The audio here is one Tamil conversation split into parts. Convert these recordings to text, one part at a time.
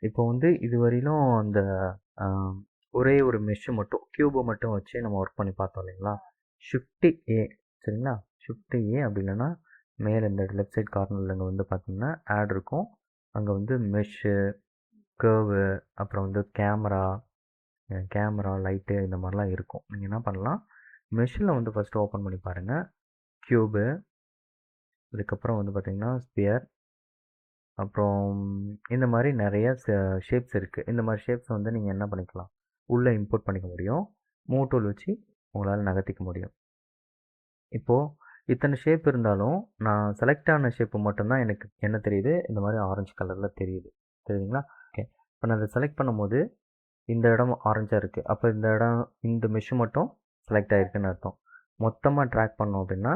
இப்போ வந்து இதுவரையிலும் அந்த ஆ, ஒரே ஒரு மெஷ்ஷு மட்டும் கியூபை மட்டும் வச்சு நம்ம ஒர்க் பண்ணி பார்த்தோம் இல்லைங்களா? ஷிஃப்ட் ஏ சரிங்களா? ஷிஃப்ட் ஏ அப்படி இல்லைன்னா மேலே இந்த லெஃப்ட் சைட் கார்னரில் அங்கே வந்து பார்த்தீங்கன்னா ஆட் இருக்கும். அங்கே வந்து மெஷ்ஷு, கர்வு, அப்புறம் வந்து கேமரா, லைட்டு இந்த மாதிரிலாம் இருக்கும். நீங்கள் என்ன பண்ணலாம், மெஷ்ஷில் வந்து ஃபஸ்ட்டு ஓப்பன் பண்ணி பாருங்கள். க்யூபு, அதுக்கப்புறம் வந்து பார்த்தீங்கன்னா ஸ்பியர், அப்புறம் இந்த மாதிரி நிறைய ஷேப்ஸ் இருக்குது. இந்த மாதிரி ஷேப்ஸ் வந்து நீங்கள் என்ன பண்ணிக்கலாம், உள்ளே இம்போர்ட் பண்ணிக்க முடியும். மூவ் டூல் வச்சு உங்களால் நகர்த்திக்க முடியும். இப்போது இத்தனை ஷேப் இருந்தாலும் நான் செலக்ட் ஆன ஷேப்பு மட்டும்தான் எனக்கு என்ன தெரியுது, இந்த மாதிரி ஆரஞ்சு கலரில் தெரியுது. தெரியுதுங்களா? ஓகே. இப்போ நான் அதை செலக்ட் பண்ணும்போது இந்த இடம் ஆரஞ்சாக இருக்குது. அப்போ இந்த இடம் இந்த மெஷ்ஷு மட்டும் செலக்ட் ஆகிருக்குன்னு அர்த்தம். மொத்தமாக ட்ராக் பண்ணோம் அப்படின்னா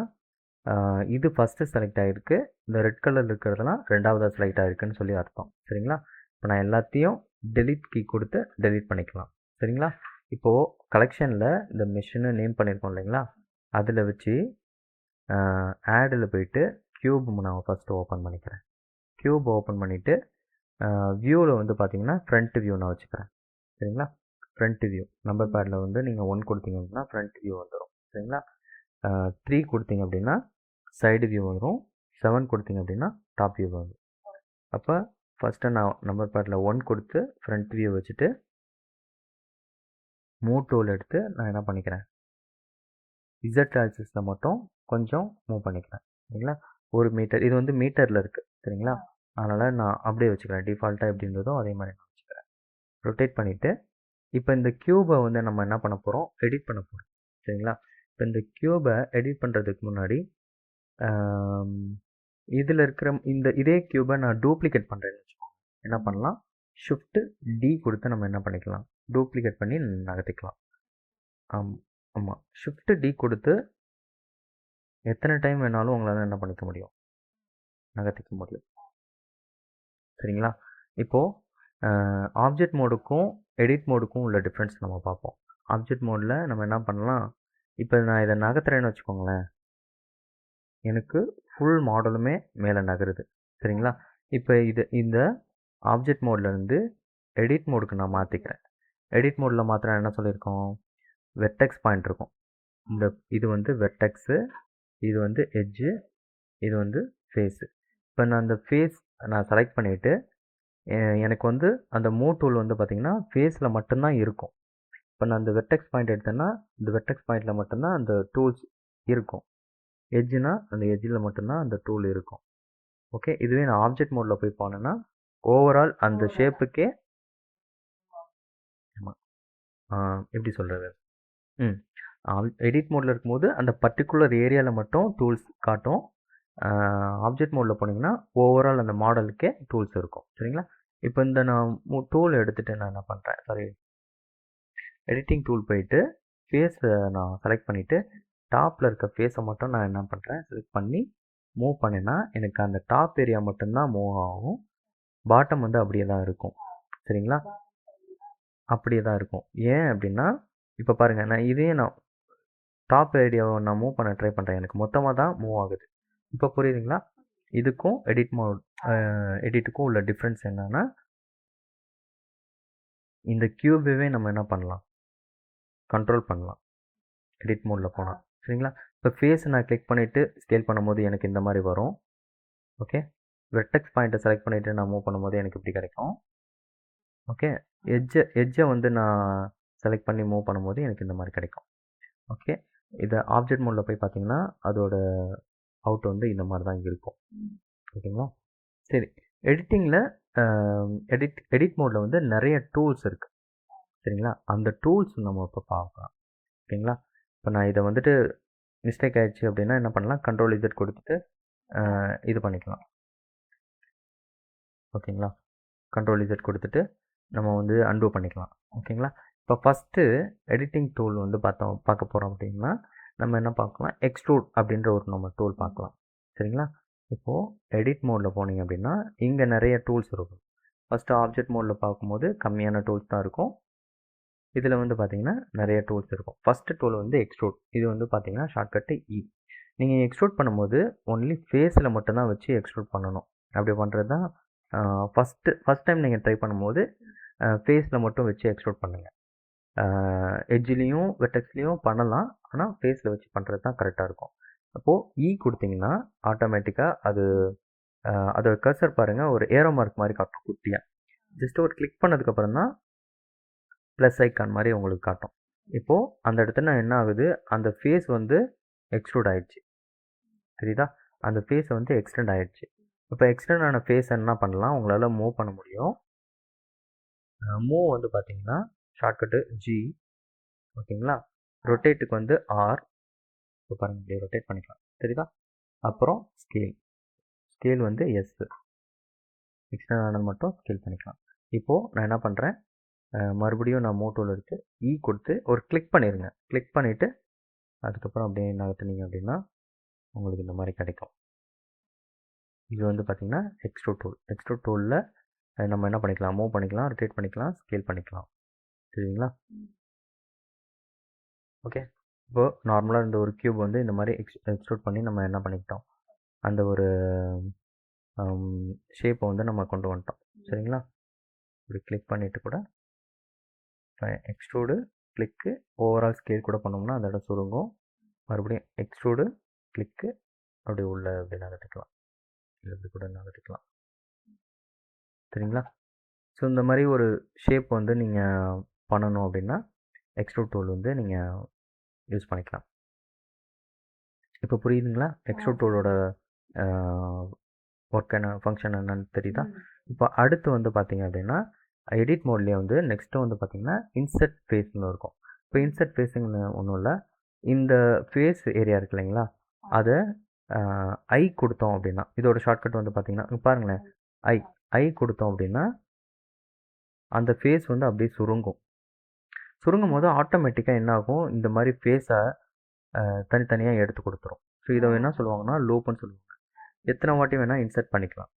இது ஃபஸ்ட்டு செலக்ட் ஆகிருக்கு. இந்த ரெட் கலரில் இருக்கிறதெல்லாம் ரெண்டாவதாக செலக்ட் ஆகிருக்குன்னு சொல்லி அர்த்தம். சரிங்களா? இப்போ நான் எல்லாத்தையும் டெலீட் கீ கொடுத்து டெலீட் பண்ணிக்கலாம். சரிங்களா? இப்போது கலெக்ஷனில் இந்த மெஷின்னு நேம் பண்ணியிருக்கோம் இல்லைங்களா? அதில் வச்சு ஆடில் போயிட்டு க்யூப் நான் ஃபஸ்ட்டு ஓப்பன் பண்ணிக்கிறேன். க்யூப் ஓப்பன் பண்ணிவிட்டு வியூவில் வந்து பார்த்தீங்கன்னா ஃப்ரண்ட் வியூ நான் வச்சுக்கிறேன். சரிங்களா? ஃப்ரண்ட் வியூ நம்பர் பேடில் வந்து நீங்கள் 1 கொடுத்தீங்க அப்படின்னா ஃப்ரண்ட் வியூ வந்துடும். சரிங்களா? 3 கொடுத்தீங்க அப்படின்னா சைடு வியூ வரும். 7 கொடுத்தீங்க அப்படின்னா டாப் வியூ வரும். அப்போ ஃபஸ்ட்டு நான் நம்பர் பேடில் 1 கொடுத்து ஃப்ரண்ட் வியூ வச்சுட்டு மூவ் டூல் எடுத்து நான் என்ன பண்ணிக்கிறேன், இசட் ஆக்சிஸில் மட்டும் கொஞ்சம் மூவ் பண்ணிக்கிறேன். சரிங்களா? 1 மீட்டர் இது வந்து மீட்டரில் இருக்குது. சரிங்களா? அதனால் நான் அப்படியே வச்சுக்கிறேன். டிஃபால்ட்டாக எப்படி இருந்ததோ அதே மாதிரி நான் வச்சுக்கிறேன். ரொட்டேட் பண்ணிவிட்டு இப்போ இந்த க்யூபை வந்து நம்ம என்ன பண்ண போகிறோம், எடிட் பண்ண போகிறோம். சரிங்களா? இப்போ இந்த க்யூபை எடிட் பண்ணுறதுக்கு முன்னாடி இதில் இருக்கிற இதே க்யூபை நான் டூப்ளிகேட் பண்ணுறேன்னு வச்சுக்கோங்க. என்ன பண்ணலாம், ஷிஃப்ட்டு டி கொடுத்து நம்ம என்ன பண்ணிக்கலாம், டூப்ளிகேட் பண்ணி நகர்த்திக்கலாம். ஆமாம், ஷிஃப்ட்டு டி கொடுத்து எத்தனை டைம் வேணாலும் உங்களால் என்ன பண்ணிக்க முடியும், நகர்த்திக்க முடியும். சரிங்களா? இப்போது ஆப்ஜெக்ட் மோடுக்கும் எடிட் மோடுக்கும் உள்ள டிஃப்ரென்ஸ் நம்ம பார்ப்போம். ஆப்ஜெக்ட் மோடில் நம்ம என்ன பண்ணலாம், இப்போ நான் இதை நகர்த்துறேன்னு வச்சுக்கோங்களேன், எனக்கு ஃபுல் மாடலுமே மேலே நகருது. சரிங்களா? இப்போ இந்த ஆப்ஜெக்ட் மோட்லேருந்து எடிட் மோடுக்கு நான் மாற்றிக்கிறேன். எடிட் மோடில் மாத்திரம் என்ன சொல்லியிருக்கோம், வெர்டெக்ஸ் பாயிண்ட் இருக்கும். இது வந்து வெர்டெக்ஸு, இது வந்து எட்ஜு, இது வந்து ஃபேஸு. இப்போ நான் அந்த ஃபேஸ் நான் செலக்ட் பண்ணிவிட்டு எனக்கு வந்து அந்த மூவ் டூல் வந்து பார்த்திங்கன்னா ஃபேஸில் மட்டும்தான் இருக்கும். இப்போ நான் அந்த வெர்டெக்ஸ் பாயிண்ட் எடுத்தேன்னா இந்த வெர்டெக்ஸ் பாயிண்டில் மட்டும்தான் அந்த டூல்ஸ் இருக்கும். எட்ஜுனா அந்த எட்ஜில் மட்டும்தான் அந்த டூல் இருக்கும். ஓகே. இதுவே நான் ஆப்ஜெக்ட் மோடில் போய் போனேன்னா ஓவரால் அந்த ஷேப்புக்கே எப்படி சொல்கிறது, எடிட் மோடில் இருக்கும்போது அந்த பர்டிகுலர் ஏரியாவில் மட்டும் டூல்ஸ் காட்டும். ஆப்ஜெக்ட் மோடில் போனீங்கன்னா ஓவரால் அந்த மாடலுக்கே டூல்ஸ் இருக்கும். சரிங்களா? இப்போ இந்த நான் டூல் எடுத்துகிட்டு நான் என்ன பண்ணுறேன், எடிட்டிங் டூல் போயிட்டு ஃபேஸை நான் செலக்ட் பண்ணிவிட்டு டாப்பில் இருக்க ஃபேஸை மட்டும் நான் என்ன பண்ணுறேன், செலக்ட் பண்ணி மூவ் பண்ணினா எனக்கு அந்த டாப் ஏரியா மட்டும்தான் மூவ் ஆகும். பாட்டம் வந்து அப்படியே தான் இருக்கும். சரிங்களா? அப்படியே தான் இருக்கும். ஏன் அப்படின்னா இப்போ பாருங்கள், நான் டாப் ஏரியாவை நான் மூவ் பண்ண ட்ரை பண்ணுறேன், எனக்கு மொத்தமாக தான் மூவ் ஆகுது. இப்போ புரியுதுங்களா? இதுக்கும் எடிட்டுக்கும் உள்ள டிஃப்ரென்ஸ் என்னன்னா, இந்த க்யூபவே நம்ம என்ன பண்ணலாம், கண்ட்ரோல் பண்ணலாம் எடிட் மோடில் போனால். சரிங்களா? இப்போ ஃபேஸ் நான் கிளிக் பண்ணிவிட்டு ஸ்கேல் பண்ணும்போது எனக்கு இந்த மாதிரி வரும். ஓகே. வெர்டெக்ஸ் பாயிண்ட்டை செலக்ட் பண்ணிவிட்டு நான் மூவ் பண்ணும்போது எனக்கு இப்படி கிடைக்கும். ஓகே. எட்ஜை வந்து நான் செலக்ட் பண்ணி மூவ் பண்ணும்போது எனக்கு இந்த மாதிரி கிடைக்கும். ஓகே. இதை ஆப்ஜெக்ட் மோடில் போய் பார்த்தீங்கன்னா அதோட அவுட் வந்து இந்த மாதிரி தான் இருக்கும். ஓகேங்களா? சரி. எடிட்டிங்கில் எடிட் மோடில் வந்து நிறைய டூல்ஸ் இருக்குது. சரிங்களா? அந்த டூல்ஸ் நம்ம இப்போ பார்க்கலாம். ஓகேங்களா? இப்போ நான் இதை வந்துட்டு மிஸ்டேக் ஆகிடுச்சு அப்படின்னா என்ன பண்ணலாம், கண்ட்ரோல் இசட் கொடுத்துட்டு இது பண்ணிக்கலாம். ஓகேங்களா? கண்ட்ரோல் இசட் கொடுத்துட்டு நம்ம வந்து அன்டூ பண்ணிக்கலாம். ஓகேங்களா? இப்போ ஃபஸ்ட்டு எடிட்டிங் டூல் வந்து பார்க்க போகிறோம் அப்படின்னா நம்ம என்ன பார்க்கலாம், எக்ஸ்ட்ரூட் அப்படின்ற ஒரு நம்ம டூல் பார்க்கலாம். சரிங்களா? இப்போது எடிட் மோடில் போனீங்க அப்படின்னா இங்கே நிறைய டூல்ஸ் இருக்கும். ஃபஸ்ட்டு ஆப்ஜெக்ட் மோடில் பார்க்கும்போது கம்மியான டூல்ஸ் தான் இருக்கும். இதில் வந்து பார்த்திங்கன்னா நிறைய டூல்ஸ் இருக்கும். ஃபஸ்ட்டு டூல் வந்து எக்ஸ்ட்ரூட். இது வந்து பார்த்திங்கன்னா ஷார்ட்கட்டு இ. நீங்கள் எக்ஸ்ட்ரூட் பண்ணும்போது ஒன்லி ஃபேஸில் மட்டும்தான் வச்சு எக்ஸ்ட்ரூட் பண்ணணும். அப்படி பண்ணுறது தான் ஃபஸ்ட் டைம் நீங்கள் ட்ரை பண்ணும்போது ஃபேஸில் மட்டும் வச்சு எக்ஸ்ட்ரூட் பண்ணுங்கள். எட்ஜ்லேயும் வெர்டெக்ஸ்லேயும் பண்ணலாம், ஆனால் ஃபேஸில் வச்சு பண்ணுறது தான் கரெக்டாக இருக்கும். அப்போது கொடுத்தீங்கன்னா ஆட்டோமேட்டிக்காக அது அதோட கர்சர் பாருங்கள், ஒரு ஏரோ மார்க் மாதிரி காட்டும் குட்டியாக. ஜஸ்ட் ஒரு கிளிக் பண்ணதுக்கப்புறம் தான் ப்ளஸ் ஐக்கான் மாதிரி உங்களுக்கு காட்டும். இப்போது அந்த இடத்துல என்ன ஆகுது, அந்த ஃபேஸ் வந்து எக்ஸ்ட்ரூட் ஆகிடுச்சு. தெரியுதா? அந்த ஃபேஸை வந்து எக்ஸ்டெண்ட் ஆகிடுச்சு. இப்போ எக்ஸ்டெண்ட் ஆன ஃபேஸ் என்ன பண்ணலாம், உங்களால் மூவ் பண்ண முடியும். மூவ் வந்து பார்த்தீங்கன்னா ஷார்ட்கட்டு ஜி, ஓகேங்களா? ரொட்டேட்டுக்கு வந்து ஆர். இப்போ பாருங்கள், இப்படி ரொட்டேட் பண்ணிக்கலாம். தெரியுதா? அப்புறம் ஸ்கேல் வந்து எஸ். எக்ஸ்டெண்ட் ஆனது மட்டும் ஸ்கேல் பண்ணிக்கலாம். இப்போது நான் என்ன பண்ணுறேன், மறுபடியும் நான் மூவ் டூல் எடுத்து கொடுத்து ஒரு கிளிக் பண்ணிடுங்க. கிளிக் பண்ணிவிட்டு அதுக்கப்புறம் அப்படியே நகர்த்துனீங்க அப்படின்னா உங்களுக்கு இந்த மாதிரி கிடைக்கும். இது வந்து பார்த்திங்கன்னா எக்ஸ்ட்ரூட் டூலில் நம்ம என்ன பண்ணிக்கலாம், மூவ் பண்ணிக்கலாம், ரொட்டேட் பண்ணிக்கலாம், ஸ்கேல் பண்ணிக்கலாம். சரிங்களா? ஓகே. இப்போது நார்மலாக இந்த ஒரு க்யூப் வந்து இந்த மாதிரி எக்ஸ்ட்ரூட் பண்ணி நம்ம என்ன பண்ணிக்கிட்டோம், அந்த ஒரு ஷேப்பை வந்து நம்ம கொண்டு வந்துட்டோம். சரிங்களா? இப்படி கிளிக் பண்ணிவிட்டு கூட எக்ஸ்ட்ரூடு கிளிக்கு ஓவரால் ஸ்கேல் கூட பண்ணோம்னா அந்த இடம் சுருங்கும். மறுபடியும் எக்ஸ்ட்ரூடு கிளிக்கு அப்படி உள்ள அப்படி நகர்த்திக்கலாம், இப்படி கூட நகர்த்திக்கலாம். சரிங்களா? ஸோ இந்த மாதிரி ஒரு ஷேப் வந்து நீங்கள் பண்ணணும் அப்படின்னா எக்ஸ்ட்ரூட் டூல் வந்து நீங்கள் யூஸ் பண்ணிக்கலாம். இப்போ புரியுதுங்களா? எக்ஸ்ட்ரூட் டூலோட ஒர்க் என்ன, ஃபங்க்ஷன் என்னன்னு தெரியுதா? இப்போ அடுத்து வந்து பார்த்தீங்க அப்படின்னா எடிட் மோட்லேயே வந்து நெக்ஸ்ட்டு வந்து பார்த்திங்கன்னா இன்செர்ட் ஃபேஸ்னு இருக்கும். இப்போ இன்செர்ட் ஃபேஸுங்கன்னு ஒன்றும் இல்லை, இந்த ஃபேஸ் ஏரியா இருக்கு இல்லைங்களா, அதை ஐ கொடுத்தோம் அப்படின்னா, இதோட ஷார்ட்கட் வந்து பார்த்திங்கன்னா பாருங்களேன், ஐ கொடுத்தோம் அப்படின்னா அந்த ஃபேஸ் வந்து அப்படியே சுருங்கும் போது ஆட்டோமேட்டிக்காக என்ன ஆகும், இந்த மாதிரி ஃபேஸை தனித்தனியாக எடுத்து கொடுத்துரும். ஸோ இதை என்ன சொல்லுவாங்கன்னா லூப்புன்னு சொல்லுவாங்க. எத்தனை வாட்டி வேணால் இன்சர்ட் பண்ணிக்கலாம்.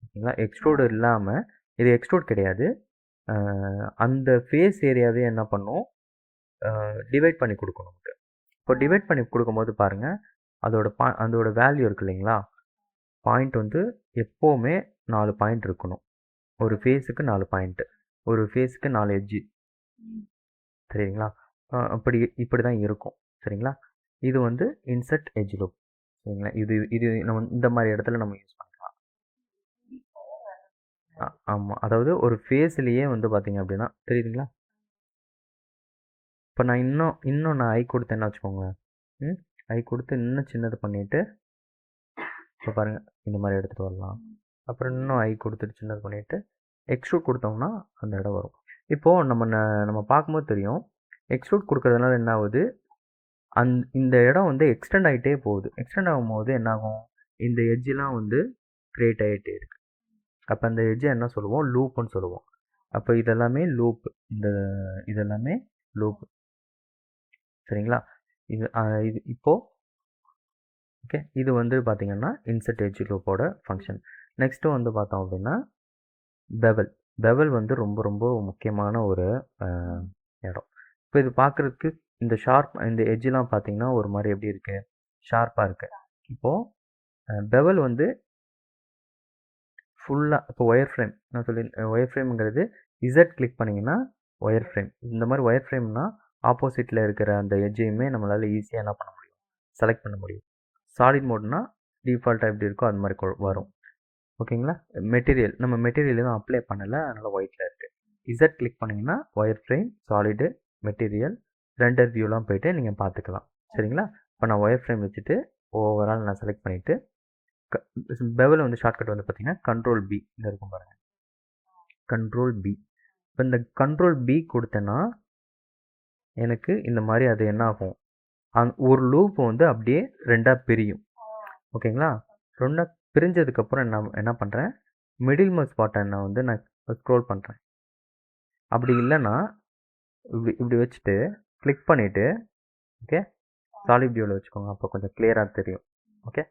ஓகேங்களா? எக்ஸ்ட்ரூட் இல்லாமல், இது எக்ஸ்ட்ரூட் கிடையாது, அந்த ஃபேஸ் ஏரியாவே என்ன பண்ணும், டிவைட் பண்ணி கொடுக்கும் நமக்கு. இப்போ டிவைட் பண்ணி கொடுக்கும்போது பாருங்கள், அதோட வேல்யூ இருக்குது இல்லைங்களா, பாயிண்ட் வந்து எப்போவுமே 4 பாயிண்ட் இருக்கணும். ஒரு ஃபேஸுக்கு 4 பாயிண்ட்டு, ஒரு ஃபேஸுக்கு 4 எட்ஜு. சரிங்களா? இப்படி தான் இருக்கும். சரிங்களா? இது வந்து இன்செர்ட் எட்ஜ் லூப். சரிங்களா? இது நம்ம இந்த மாதிரி இடத்துல நம்ம யூஸ் பண்ணிக்கலாம். ஆமாம், அதாவது ஒரு ஃபேஸ்லேயே வந்து பார்த்தீங்க அப்படின்னா தெரியுதுங்களா? இப்போ நான் இன்னும் நான் ஐ கொடுத்தேன்னு வச்சுக்கோங்களேன், ஐ கொடுத்து இன்னும் சின்னது பண்ணிவிட்டு இப்போ பாருங்கள் இந்த மாதிரி எடுத்துகிட்டு வரலாம். அப்புறம் இன்னும் ஐ கொடுத்துட்டு சின்னது பண்ணிவிட்டு எக்ஸ்ட்ரூட் கொடுத்தோம்னா அந்த இடம் வரும். இப்போது நம்ம பார்க்கும்போது தெரியும், எக்ஸ்ட்ரூட் கொடுக்கறதுனால என்ன ஆகுது, இந்த இடம் வந்து எக்ஸ்டெண்ட் ஆகிட்டே போகுது. எக்ஸ்டெண்ட் ஆகும்போது என்னாகும், இந்த எட்ஜெலாம் வந்து க்ரியேட் ஆகிட்டே இருக்குது. அப்போ அந்த எட்ஜை என்ன சொல்லுவோம், லூப்புன்னு சொல்லுவோம். அப்போ இதெல்லாமே இதெல்லாமே லூப். சரிங்களா? இது இப்போது ஓகே, இது வந்து பார்த்திங்கன்னா இன்செர்ட் எட்ஜ் லூப்போட ஃபங்க்ஷன். நெக்ஸ்ட்டு வந்து பார்த்தோம் அப்படின்னா பெவல் வந்து ரொம்ப ரொம்ப முக்கியமான ஒரு இடம். இப்போ இது பார்க்குறதுக்கு இந்த எட்ஜெலாம் பார்த்திங்கன்னா ஒரு மாதிரி எப்படி இருக்குது, ஷார்ப்பாக இருக்குது. இப்போது பெவல் வந்து ஃபுல்லாக, இப்போ ஒயர் ஃப்ரேம் நான் ஒயர் ஃப்ரேம்ங்கிறது இசட் கிளிக் பண்ணிங்கன்னா ஒயர் ஃப்ரேம். இந்த மாதிரி ஒயர் ஃப்ரேம்னா ஆப்போசிட்டில் இருக்கிற அந்த எட்ஜையுமே நம்மளால் ஈஸியாக என்ன பண்ண முடியும், செலக்ட் பண்ண முடியும். சாலிட் மோட்னா டிஃபால்ட்டாக எப்படி இருக்கோ அது மாதிரி வரும். ஓகேங்களா? நம்ம மெட்டீரியல் எதுவும் அப்ளை பண்ணலை, அதனால் ஒயிட்டில் இருக்குது. இசட் கிளிக் பண்ணிங்கன்னா wire frame, solid, material, render வியூலாம் போய்ட்டு நீங்கள் பார்த்துக்கலாம். சரிங்களா? இப்போ நான் ஒயர் ஃப்ரேம் வச்சுட்டு ஓவரால் நான் செலக்ட் பண்ணிவிட்டு பெவல் வந்து ஷார்ட்கட் வந்து பார்த்தீங்கன்னா கண்ட்ரோல் பி இங்கே இருக்கும் பாருங்கள், கண்ட்ரோல் பி. இப்போ இந்த கண்ட்ரோல் பி கொடுத்தேன்னா எனக்கு இந்த மாதிரி அது என்ன ஆகும், ஒரு லூப் வந்து அப்படியே ரெண்டாக பிரியும். ஓகேங்களா? ரெண்டாக பிரிஞ்சதுக்கப்புறம் என்ன பண்ணுறேன், மிடில் மோஸ்ட் பட்டனை வந்து நான் ஸ்க்ரோல் பண்ணுறேன். அப்படி இல்லைன்னா இப்படி வச்சுட்டு கிளிக் பண்ணிவிட்டு ஓகே சாலிட் வியூவில் வச்சுக்கோங்க, அப்போ கொஞ்சம் கிளியராக தெரியும். ஓகே,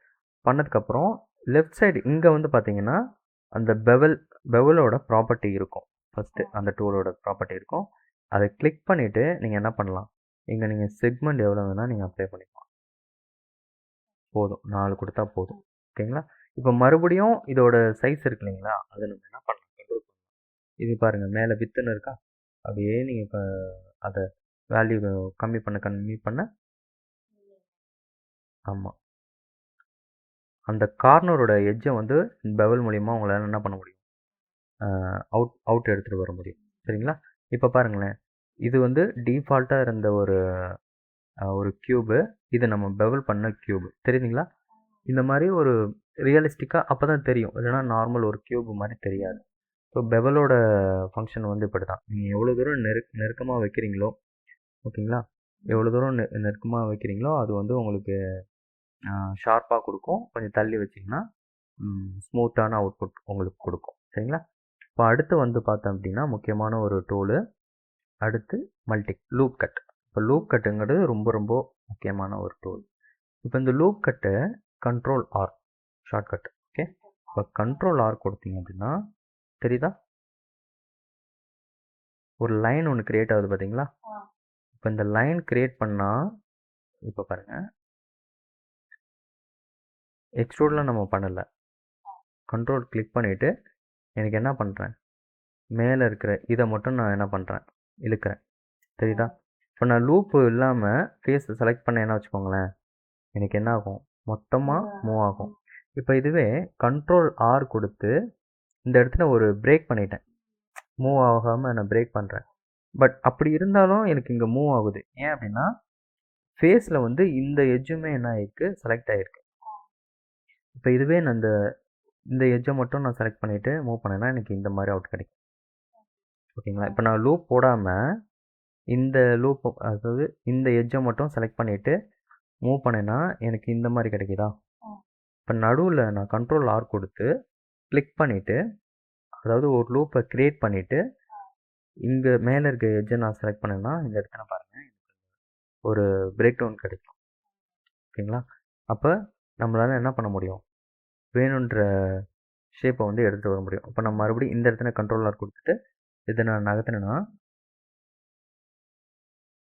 பண்ணதுக்கப்புறம் லெஃப்ட் சைடு இங்கே வந்து பார்த்தீங்கன்னா அந்த பெவலோட ப்ராப்பர்ட்டி இருக்கும். ஃபஸ்ட்டு அந்த டூலோட ப்ராப்பர்ட்டி இருக்கும். அதை கிளிக் பண்ணிவிட்டு நீங்கள் என்ன பண்ணலாம், இங்கே நீங்கள் செக்மெண்ட் எவ்வளோ வேணால் நீங்கள் அப்ளை பண்ணிக்கலாம். போதும், 4 கொடுத்தா போதும். ஓகேங்களா? இப்போ மறுபடியும் இதோட சைஸ் இருக்கு இல்லைங்களா, அதை நம்ம என்ன பண்ணலாம், கண்ட்ரோல் பண்ணலாம். இது பாருங்கள் மேலே வித்துன்னு இருக்கா, அப்படியே நீங்கள் இப்போ அதை வேல்யூ கம்மி பண்ண ஆமாம், அந்த கார்னரோட எட்ஜை வந்து பெவல் மூலிமா உங்களால் என்ன பண்ண முடியும், அவுட் எடுத்துகிட்டு வர முடியும். சரிங்களா? இப்போ பாருங்களேன், இது வந்து டிஃபால்ட்டாக இருந்த ஒரு க்யூபு, இது நம்ம பெவல் பண்ண க்யூபு, தெரியுதுங்களா? இந்த மாதிரி ஒரு ரியலிஸ்டிக்காக அப்போ தான் தெரியும், இல்லைன்னா நார்மல் ஒரு க்யூப் மாதிரி தெரியாது. ஸோ பெவலோட ஃபங்க்ஷன் வந்து இப்படி தான், நீங்கள் எவ்வளோ தூரம் நெருக்கமாக வைக்கிறீங்களோ, ஓகேங்களா, எவ்வளோ தூரம் நெருக்கமாக வைக்கிறீங்களோ அது வந்து உங்களுக்கு ஷார்ப்பாக கொடுக்கும். கொஞ்சம் தள்ளி வச்சிங்கன்னா ஸ்மூத்தான அவுட்புட் உங்களுக்கு கொடுக்கும். சரிங்களா? இப்போ அடுத்து வந்து பார்த்தோம் அப்படின்னா முக்கியமான ஒரு டூலு, அடுத்து லூப் கட். இப்போ லூப் கட்டுங்கிறது ரொம்ப ரொம்ப முக்கியமான ஒரு டூல். இப்போ இந்த லூப் கட்டு கண்ட்ரோல் ஆர் ஷார்ட்கட். ஓகே, இப்போ கண்ட்ரோல் ஆர் கொடுத்தீங்க அப்படின்னா தெரியுதா, ஒரு லைன் ஒன்று கிரியேட் ஆகுது பார்த்தீங்களா? இப்போ இந்த லைன் கிரியேட் பண்ணால், இப்போ பாருங்கள், எக்ஸ்ட்ரூடில் நம்ம பண்ணலை, கண்ட்ரோல் கிளிக் பண்ணிவிட்டு எனக்கு என்ன பண்ணுறேன், மேலே இருக்கிற இதை மட்டும் நான் என்ன பண்ணுறேன், இழுக்கிறேன். தெரியுதா? இப்போ நான் லூப்பு இல்லாமல் ஃபேஸ் செலக்ட் பண்ண என்ன வச்சுக்கோங்களேன், எனக்கு என்ன ஆகும், மொத்தமாக மூவ் ஆகும். இப்போ இதுவே கண்ட்ரோல் ஆர் கொடுத்து இந்த இடத்துல ஒரு பிரேக் பண்ணிட்டேன், மூவ் ஆகாமல் நான் பிரேக் பண்ணுறேன். பட் அப்படி இருந்தாலும் எனக்கு இங்கே மூவ் ஆகுது. ஏன் அப்படின்னா ஃபேஸில் வந்து இந்த எட்ஜுமே என்ன ஆகிருக்கு, செலக்ட் ஆகிருக்கு. இப்போ இதுவே நான் இந்த எட்ஜை மட்டும் நான் செலக்ட் பண்ணிவிட்டு மூவ் பண்ணேன்னா எனக்கு இந்த மாதிரி அவுட் கிடைக்கும். ஓகேங்களா? இப்போ நான் லூப் போடாமல் இந்த லூப், அதாவது இந்த எட்ஜை மட்டும் செலக்ட் பண்ணிவிட்டு மூவ் பண்ணேன்னா எனக்கு இந்த மாதிரி கிடைக்குதா? இப்போ நடுவில் நான் கண்ட்ரோல் ஆர் கொடுத்து கிளிக் பண்ணிவிட்டு, அதாவது ஒரு லூப்பை க்ரியேட் பண்ணிவிட்டு இங்கே மேலே இருக்க எட்ஜை நான் செலக்ட் பண்ணேன்னா இந்த இடத்துல பாருங்கள் ஒரு பிரேக் டவுன் கிடைக்கும். ஓகேங்களா? அப்போ நம்மளால் என்ன பண்ண முடியும், வேணுன்ற ஷேப்பை வந்து எடுத்துகிட்டு வர முடியும். இப்போ நம்ம மறுபடியும் இந்த இடத்துல கண்ட்ரோல் ஆர் கொடுத்துட்டு இதை நான் நகர்த்தினேன்னா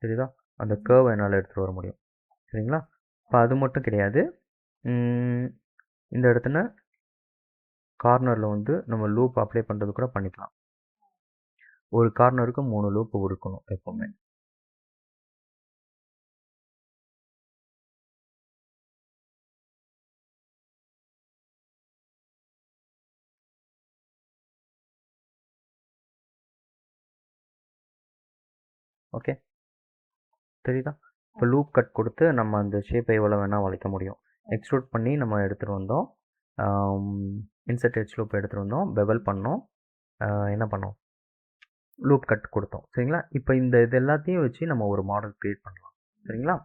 தெரியுதா, அந்த கர்வை என்னால் எடுத்துகிட்டு வர முடியும். சரிங்களா? இப்போ அது மட்டும் கிடையாது, இந்த இடத்துல கார்னரில் வந்து நம்ம லூப் அப்ளை பண்ணுறது கூட பண்ணிக்கலாம். ஒரு கார்னருக்கு 3 லூப்பு இருக்கணும் எப்போவுமே. ஓகே, தெரியுதா? இப்போ லூப் கட் கொடுத்து நம்ம அந்த ஷேப்பை எவ்வளோ வேணால் வளைக்க முடியும். எக்ஸ்ட்ரூட் பண்ணி நம்ம எடுத்துகிட்டு வந்தோம், இன்சர்ட் எட்ஜ் லூப் எடுத்துகிட்டு வந்தோம், பெவல் பண்ணோம், என்ன பண்ணோம், லூப் கட் கொடுத்தோம். சரிங்களா? இப்போ இது எல்லாத்தையும் வச்சு நம்ம ஒரு மாடல் க்ரியேட் பண்ணலாம். சரிங்களா?